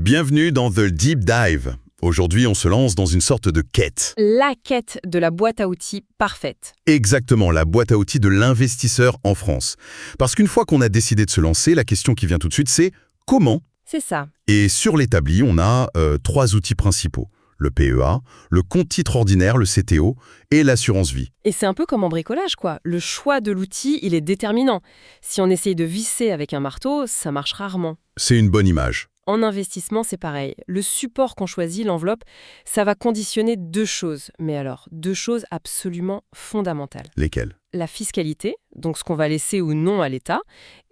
Bienvenue dans The Deep Dive. Aujourd'hui, on se lance dans une sorte de quête. La quête de la boîte à outils parfaite. Exactement, la boîte à outils de l'investisseur en France. Parce qu'une fois qu'on a décidé de se lancer, la question qui vient tout de suite, c'est comment? C'est ça. Et sur l'établi, on a trois outils principaux. Le PEA, le compte titre ordinaire, le CTO, et l'assurance vie. Et c'est un peu comme en bricolage, quoi. Le choix de l'outil, il est déterminant. Si on essaye de visser avec un marteau, ça marche rarement. C'est une bonne image. En investissement, c'est pareil. Le support qu'on choisit, l'enveloppe, ça va conditionner deux choses. Mais alors, deux choses absolument fondamentales. Lesquels? La fiscalité, donc ce qu'on va laisser ou non à l'État,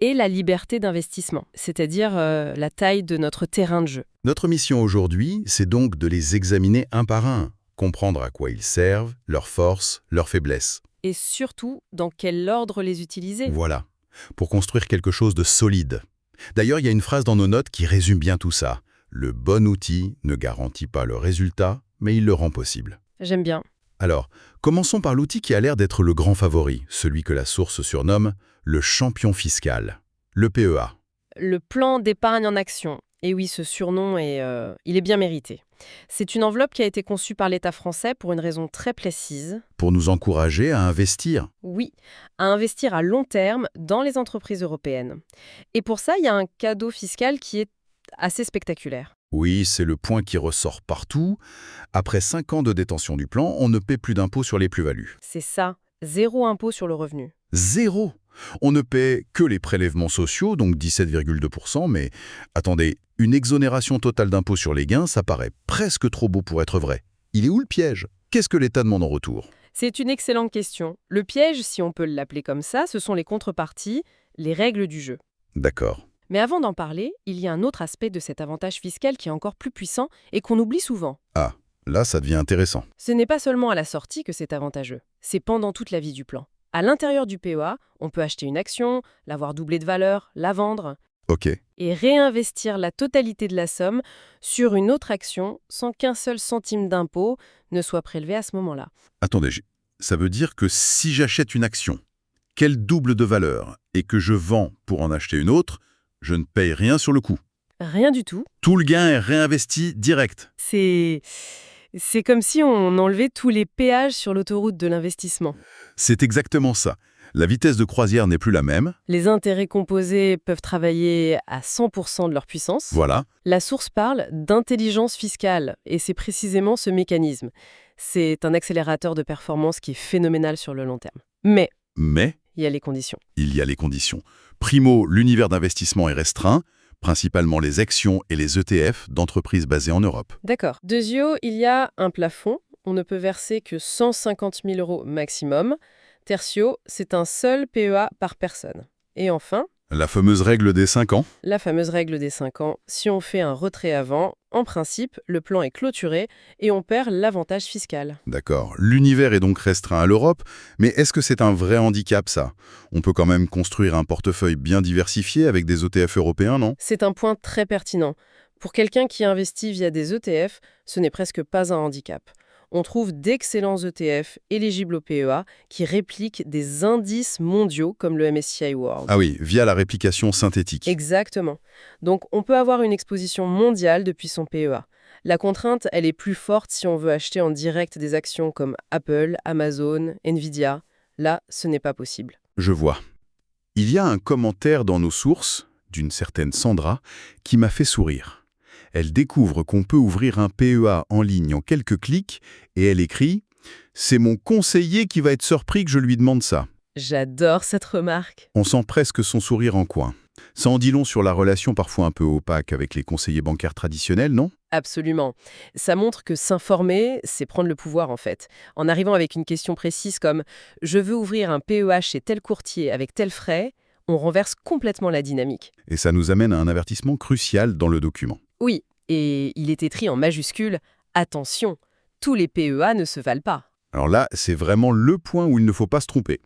et la liberté d'investissement, c'est-à-dire la taille de notre terrain de jeu. Notre mission aujourd'hui, c'est donc de les examiner un par un, comprendre à quoi ils servent, leurs forces, leurs faiblesses. Et surtout, dans quel ordre les utiliser. Voilà, pour construire quelque chose de solide. D'ailleurs, il y a une phrase dans nos notes qui résume bien tout ça. Le bon outil ne garantit pas le résultat, mais il le rend possible. J'aime bien. Alors, commençons par l'outil qui a l'air d'être le grand favori, celui que la source surnomme le champion fiscal, le PEA. Le plan d'épargne en action. Et oui, ce surnom, il est bien mérité. C'est une enveloppe qui a été conçue par l'État français pour une raison très précise. Pour nous encourager à investir. Oui, à investir à long terme dans les entreprises européennes. Et pour ça, il y a un cadeau fiscal qui est assez spectaculaire. Oui, c'est le point qui ressort partout. Après 5 ans de détention du plan, on ne paie plus d'impôts sur les plus-values. C'est ça, zéro impôt sur le revenu. Zéro! On ne paie que les prélèvements sociaux, donc 17,2%, mais attendez, une exonération totale d'impôts sur les gains, ça paraît presque trop beau pour être vrai. Il est où le piège? Qu'est-ce que l'État demande en retour? C'est une excellente question. Le piège, si on peut l'appeler comme ça, ce sont les contreparties, les règles du jeu. D'accord. Mais avant d'en parler, il y a un autre aspect de cet avantage fiscal qui est encore plus puissant et qu'on oublie souvent. Ah, là, ça devient intéressant. Ce n'est pas seulement à la sortie que c'est avantageux, c'est pendant toute la vie du plan. À l'intérieur du PEA, on peut acheter une action, l'avoir doublée de valeur, la vendre, Ok. et réinvestir la totalité de la somme sur une autre action sans qu'un seul centime d'impôt ne soit prélevé à ce moment-là. Attendez, ça veut dire que si j'achète une action, qu'elle double de valeur, et que je vends pour en acheter une autre, je ne paye rien sur le coup. Rien du tout. Tout le gain est réinvesti direct. C'est comme si on enlevait tous les péages sur l'autoroute de l'investissement. C'est exactement ça. La vitesse de croisière n'est plus la même. Les intérêts composés peuvent travailler à 100% de leur puissance. Voilà. La source parle d'intelligence fiscale, et c'est précisément ce mécanisme. C'est un accélérateur de performance qui est phénoménal sur le long terme. Mais Mais il y a les conditions. il y a les conditions. Primo, l'univers d'investissement est restreint, principalement les actions et les ETF d'entreprises basées en Europe. D'accord. Deuxièmement, il y a un plafond. On ne peut verser que 150 000 € maximum. Tertio, c'est un seul PEA par personne. Et enfin, La fameuse règle des 5 ans. la fameuse règle des 5 ans. Si on fait un retrait avant, en principe, le plan est clôturé et on perd l'avantage fiscal. D'accord. L'univers est donc restreint à l'Europe, mais est-ce que c'est un vrai handicap, ça? On peut quand même construire un portefeuille bien diversifié avec des ETF européens, non? C'est un point très pertinent. Pour quelqu'un qui investit via des ETF, ce n'est presque pas un handicap. On trouve d'excellents ETF éligibles au PEA qui répliquent des indices mondiaux comme le MSCI World. Ah oui, via la réplication synthétique. Exactement. Donc on peut avoir une exposition mondiale depuis son PEA. La contrainte, elle est plus forte si on veut acheter en direct des actions comme Apple, Amazon, Nvidia. Là, ce n'est pas possible. Je vois. Il y a un commentaire dans nos sources, d'une certaine Sandra, qui m'a fait sourire. Elle découvre qu'on peut ouvrir un PEA en ligne en quelques clics et elle écrit « C'est mon conseiller qui va être surpris que je lui demande ça ». J'adore cette remarque. On sent presque son sourire en coin. Ça en dit long sur la relation parfois un peu opaque avec les conseillers bancaires traditionnels, non? Absolument. Ça montre que s'informer, c'est prendre le pouvoir en fait. En arrivant avec une question précise comme « Je veux ouvrir un PEA chez tel courtier avec tel frais », on renverse complètement la dynamique. Et ça nous amène à un avertissement crucial dans le document. Oui, et il est écrit en majuscule « Attention, tous les PEA ne se valent pas ». Alors là, c'est vraiment le point où il ne faut pas se tromper.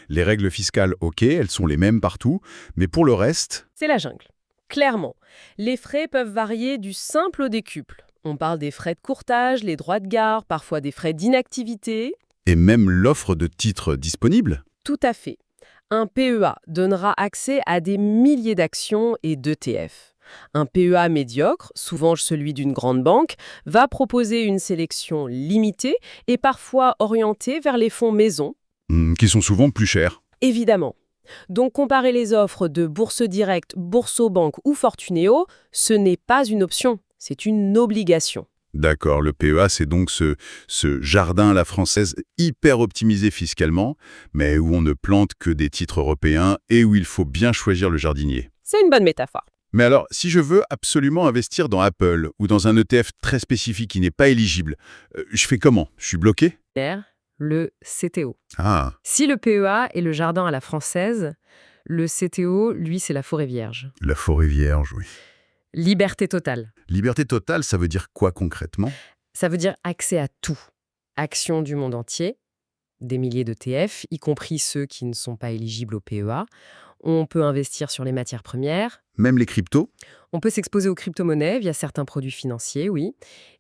Les règles fiscales, ok, elles sont les mêmes partout, mais pour le reste... C'est la jungle. Clairement, les frais peuvent varier du simple au décuple. On parle des frais de courtage, les droits de gare, parfois des frais d'inactivité. Et même l'offre de titres disponible? Tout à fait. Un PEA donnera accès à des milliers d'actions et d'ETF. Un PEA médiocre, souvent celui d'une grande banque, va proposer une sélection limitée et parfois orientée vers les fonds maison, Qui sont souvent plus chers. évidemment. Donc comparer les offres de Bourse Directe, Boursorama ou Fortuneo, ce n'est pas une option, c'est une obligation. D'accord, le PEA, c'est donc ce jardin à la française hyper optimisé fiscalement, mais où on ne plante que des titres européens et où il faut bien choisir le jardinier. C'est une bonne métaphore. Mais alors, si je veux absolument investir dans Apple ou dans un ETF très spécifique qui n'est pas éligible, je fais comment? Je suis bloqué? Le CTO. Ah, Si le PEA est le jardin à la française, le CTO, lui, c'est la forêt vierge. la forêt vierge, oui. Liberté totale. Liberté totale, ça veut dire quoi concrètement? Ça veut dire accès à tout. Actions du monde entier, des milliers d'ETF, y compris ceux qui ne sont pas éligibles au PEA. On peut investir sur les matières premières. Même les cryptos? On peut s'exposer aux crypto-monnaies via certains produits financiers, oui.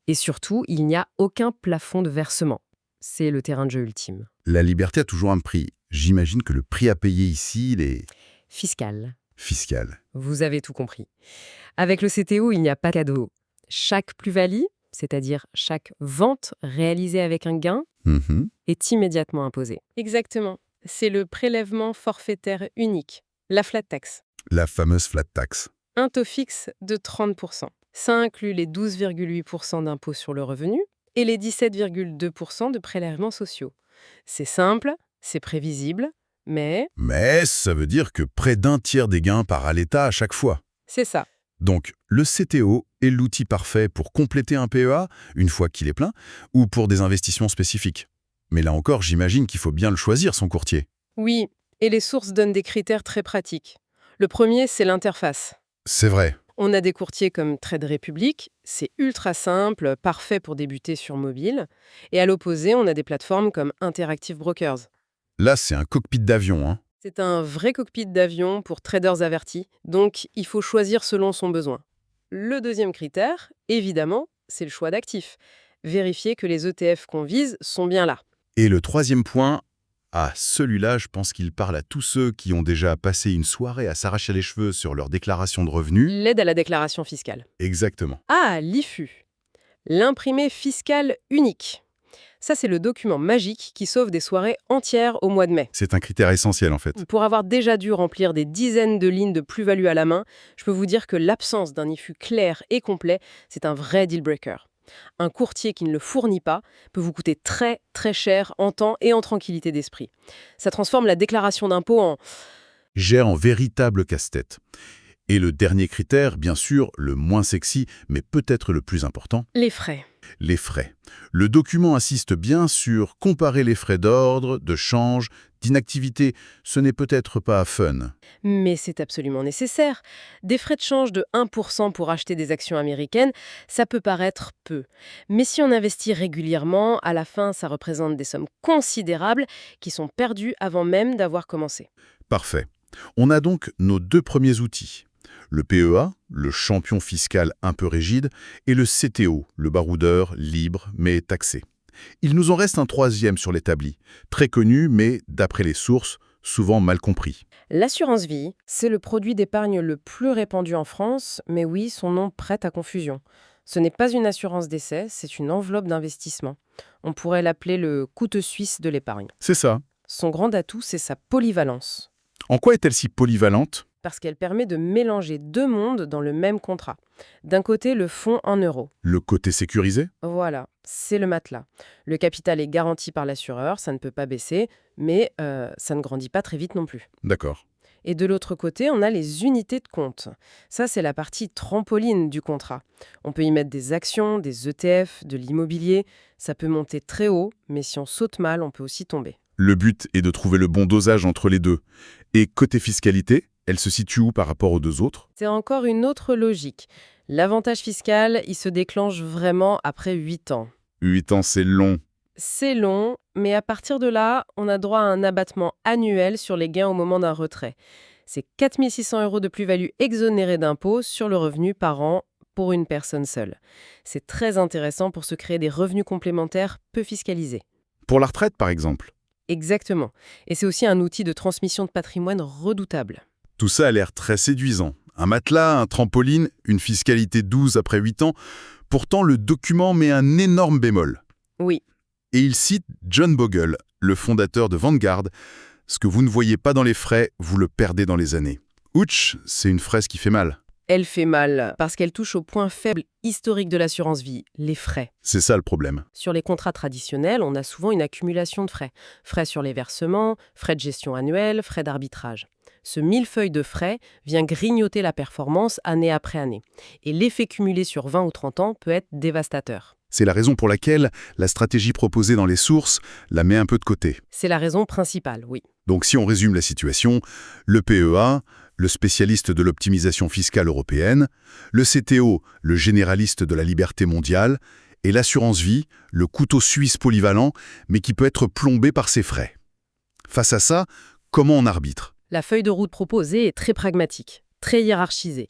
Et surtout, il n'y a aucun plafond de versement. C'est le terrain de jeu ultime. La liberté a toujours un prix. J'imagine que le prix à payer ici, il est Fiscal. fiscal. Vous avez tout compris. Avec le CTO, il n'y a pas de cadeau. Chaque plus-value, c'est-à-dire chaque vente réalisée avec un gain, Mhm. est immédiatement imposée. Exactement. C'est le prélèvement forfaitaire unique, la flat tax. La fameuse flat tax. Un taux fixe de 30%. Ça inclut les 12,8% d'impôts sur le revenu et les 17,2% de prélèvements sociaux. C'est simple, c'est prévisible, mais Mais ça veut dire que près d'un tiers des gains part à l'État à chaque fois. c'est ça. Donc, le CTO est l'outil parfait pour compléter un PEA, une fois qu'il est plein, ou pour des investissements spécifiques. Mais là encore, j'imagine qu'il faut bien le choisir, son courtier. Oui, et les sources donnent des critères très pratiques. Le premier, c'est l'interface. C'est vrai. On a des courtiers comme Trade Republic, c'est ultra simple, parfait pour débuter sur mobile. Et à l'opposé, on a des plateformes comme Interactive Brokers. Là, c'est un cockpit d'avion, hein. C'est un vrai cockpit d'avion pour traders avertis, donc il faut choisir selon son besoin. Le deuxième critère, évidemment, c'est le choix d'actifs. Vérifier que les ETF qu'on vise sont bien là. Et le troisième point, celui-là, je pense qu'il parle à tous ceux qui ont déjà passé une soirée à s'arracher les cheveux sur leur déclaration de revenus. L'aide à la déclaration fiscale. Exactement. Ah, l'IFU. L'imprimé fiscal unique. Ça, c'est le document magique qui sauve des soirées entières au mois de mai. C'est un critère essentiel, en fait. Pour avoir déjà dû remplir des dizaines de lignes de plus-value à la main, je peux vous dire que l'absence d'un IFU clair et complet, c'est un vrai deal-breaker. Un courtier qui ne le fournit pas peut vous coûter très, très cher en temps et en tranquillité d'esprit. Ça transforme la déclaration d'impôt en... Gère en véritable casse-tête. Et le dernier critère, bien sûr, le moins sexy, mais peut-être le plus important, les frais. les frais. Le document insiste bien sur comparer les frais d'ordre, de change, d'inactivité. Ce n'est peut-être pas fun. Mais c'est absolument nécessaire. Des frais de change de 1% pour acheter des actions américaines, ça peut paraître peu. Mais si on investit régulièrement, à la fin, ça représente des sommes considérables qui sont perdues avant même d'avoir commencé. Parfait. On a donc nos deux premiers outils. Le PEA, le champion fiscal un peu rigide, et le CTO, le baroudeur libre mais taxé. Il nous en reste un troisième sur l'établi, très connu mais, d'après les sources, souvent mal compris. L'assurance vie, c'est le produit d'épargne le plus répandu en France, mais oui, son nom prête à confusion. Ce n'est pas une assurance décès, c'est une enveloppe d'investissement. On pourrait l'appeler le couteau suisse de l'épargne. C'est ça. Son grand atout, c'est sa polyvalence. En quoi est-elle si polyvalente ? Parce qu'elle permet de mélanger deux mondes dans le même contrat. D'un côté, le fonds en euros. Le côté sécurisé ? Voilà, c'est le matelas. Le capital est garanti par l'assureur, ça ne peut pas baisser, mais ça ne grandit pas très vite non plus. D'accord. Et de l'autre côté, on a les unités de compte. Ça, c'est la partie trampoline du contrat. On peut y mettre des actions, des ETF, de l'immobilier. Ça peut monter très haut, mais si on saute mal, on peut aussi tomber. Le but est de trouver le bon dosage entre les deux. Et côté fiscalité, elle se situe où par rapport aux deux autres ? C'est encore une autre logique. L'avantage fiscal, il se déclenche vraiment après 8 ans. 8 ans, c'est long. C'est long, mais à partir de là, on a droit à un abattement annuel sur les gains au moment d'un retrait. C'est 4 600 € de plus-value exonérée d'impôts sur le revenu par an pour une personne seule. C'est très intéressant pour se créer des revenus complémentaires peu fiscalisés. Pour la retraite, par exemple. Exactement. Et c'est aussi un outil de transmission de patrimoine redoutable. Tout ça a l'air très séduisant. Un matelas, un trampoline, une fiscalité 12 après 8 ans. Pourtant, le document met un énorme bémol. Oui, Et il cite John Bogle, le fondateur de Vanguard. Ce que vous ne voyez pas dans les frais, vous le perdez dans les années. Ouch, c'est une phrase qui fait mal. elle fait mal parce qu'elle touche au point faible historique de l'assurance vie, les frais. C'est ça le problème. Sur les contrats traditionnels, on a souvent une accumulation de frais. Frais sur les versements, frais de gestion annuelle, frais d'arbitrage. Ce millefeuille de frais vient grignoter la performance année après année. Et l'effet cumulé sur 20 ou 30 ans peut être dévastateur. C'est la raison pour laquelle la stratégie proposée dans les sources la met un peu de côté. C'est la raison principale, oui. Donc si on résume la situation, le PEA, le spécialiste de l'optimisation fiscale européenne, le CTO, le généraliste de la liberté mondiale, et l'assurance vie, le couteau suisse polyvalent, mais qui peut être plombé par ses frais. Face à ça, comment on arbitre ? La feuille de route proposée est très pragmatique, très hiérarchisée.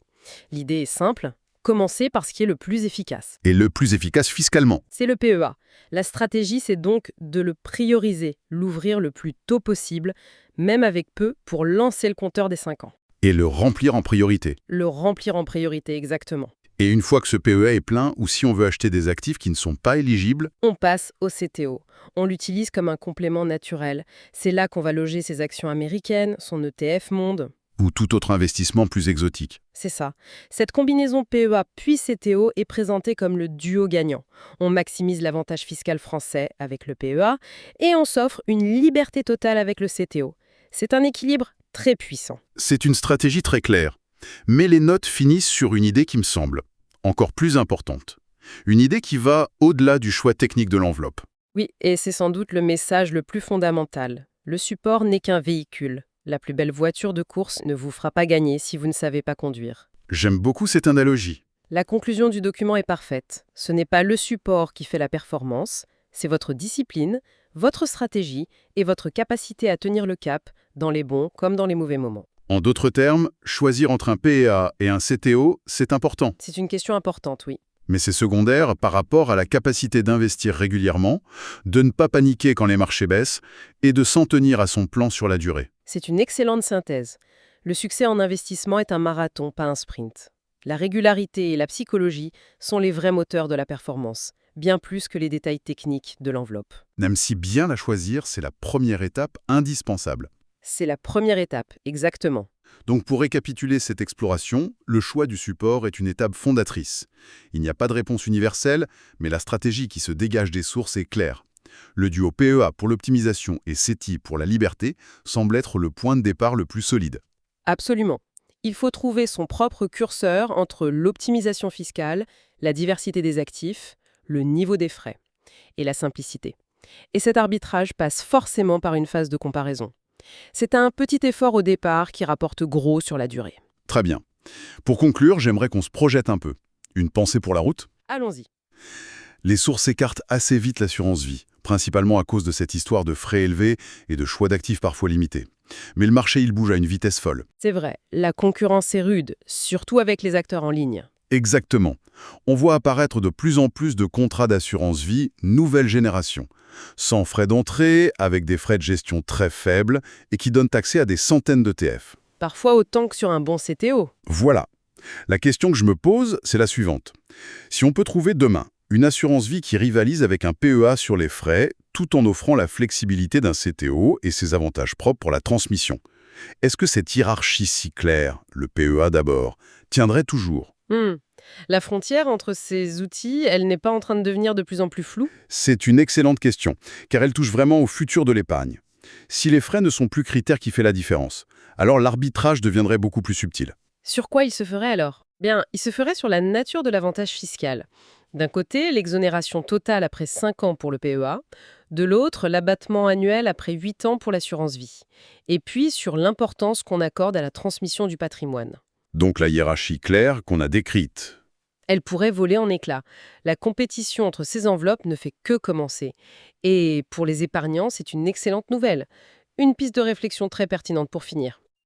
L'idée est simple, commencer par ce qui est le plus efficace. Et le plus efficace fiscalement. C'est le PEA. La stratégie, c'est donc de le prioriser, l'ouvrir le plus tôt possible, même avec peu, pour lancer le compteur des 5 ans. Et le remplir en priorité. Le remplir en priorité, exactement. Et une fois que ce PEA est plein, ou si on veut acheter des actifs qui ne sont pas éligibles, On passe au CTO. On l'utilise comme un complément naturel. C'est là qu'on va loger ses actions américaines, son ETF monde. ou tout autre investissement plus exotique. C'est ça. Cette combinaison PEA puis CTO est présentée comme le duo gagnant. On maximise l'avantage fiscal français avec le PEA et on s'offre une liberté totale avec le CTO. C'est un équilibre très puissant. C'est une stratégie très claire. Mais les notes finissent sur une idée qui me semble encore plus importante. Une idée qui va au-delà du choix technique de l'enveloppe. Oui, et c'est sans doute le message le plus fondamental. Le support n'est qu'un véhicule. La plus belle voiture de course ne vous fera pas gagner si vous ne savez pas conduire. J'aime beaucoup cette analogie. La conclusion du document est parfaite. Ce n'est pas le support qui fait la performance, c'est votre discipline, votre stratégie et votre capacité à tenir le cap dans les bons comme dans les mauvais moments. En d'autres termes, choisir entre un PEA et un CTO, c'est important. C'est une question importante, oui. Mais c'est secondaire par rapport à la capacité d'investir régulièrement, de ne pas paniquer quand les marchés baissent et de s'en tenir à son plan sur la durée. C'est une excellente synthèse. Le succès en investissement est un marathon, pas un sprint. La régularité et la psychologie sont les vrais moteurs de la performance, bien plus que les détails techniques de l'enveloppe. Même si bien la choisir, c'est la première étape indispensable. C'est la première étape, exactement. Donc pour récapituler cette exploration, le choix du support est une étape fondatrice. Il n'y a pas de réponse universelle, mais la stratégie qui se dégage des sources est claire. Le duo PEA pour l'optimisation et CETI pour la liberté semble être le point de départ le plus solide. Absolument. Il faut trouver son propre curseur entre l'optimisation fiscale, la diversité des actifs, le niveau des frais et la simplicité. Et cet arbitrage passe forcément par une phase de comparaison. C'est un petit effort au départ qui rapporte gros sur la durée. Très bien. Pour conclure, j'aimerais qu'on se projette un peu. Une pensée pour la route ? Allons-y. Les sources écartent assez vite l'assurance vie, principalement à cause de cette histoire de frais élevés et de choix d'actifs parfois limités. Mais le marché, il bouge à une vitesse folle. C'est vrai, la concurrence est rude, surtout avec les acteurs en ligne. Exactement. On voit apparaître de plus en plus de contrats d'assurance vie nouvelle génération, sans frais d'entrée, avec des frais de gestion très faibles et qui donnent accès à des centaines d'ETF. Parfois autant que sur un bon CTO. Voilà. La question que je me pose, c'est la suivante. Si on peut trouver demain une assurance vie qui rivalise avec un PEA sur les frais, tout en offrant la flexibilité d'un CTO et ses avantages propres pour la transmission, est-ce que cette hiérarchie si claire, le PEA d'abord, tiendrait toujours ? La frontière entre ces outils, elle n'est pas en train de devenir de plus en plus floue ? C'est une excellente question, car elle touche vraiment au futur de l'épargne. Si les frais ne sont plus critères qui fait la différence, alors l'arbitrage deviendrait beaucoup plus subtil. Sur quoi il se ferait alors ? Bien, il se ferait sur la nature de l'avantage fiscal. D'un côté, l'exonération totale après 5 ans pour le PEA, de l'autre, l'abattement annuel après 8 ans pour l'assurance vie. Et puis sur l'importance qu'on accorde à la transmission du patrimoine. Donc la hiérarchie claire qu'on a décrite. Elle pourrait voler en éclats. La compétition entre ces enveloppes ne fait que commencer. Et pour les épargnants, c'est une excellente nouvelle. Une piste de réflexion très pertinente pour finir.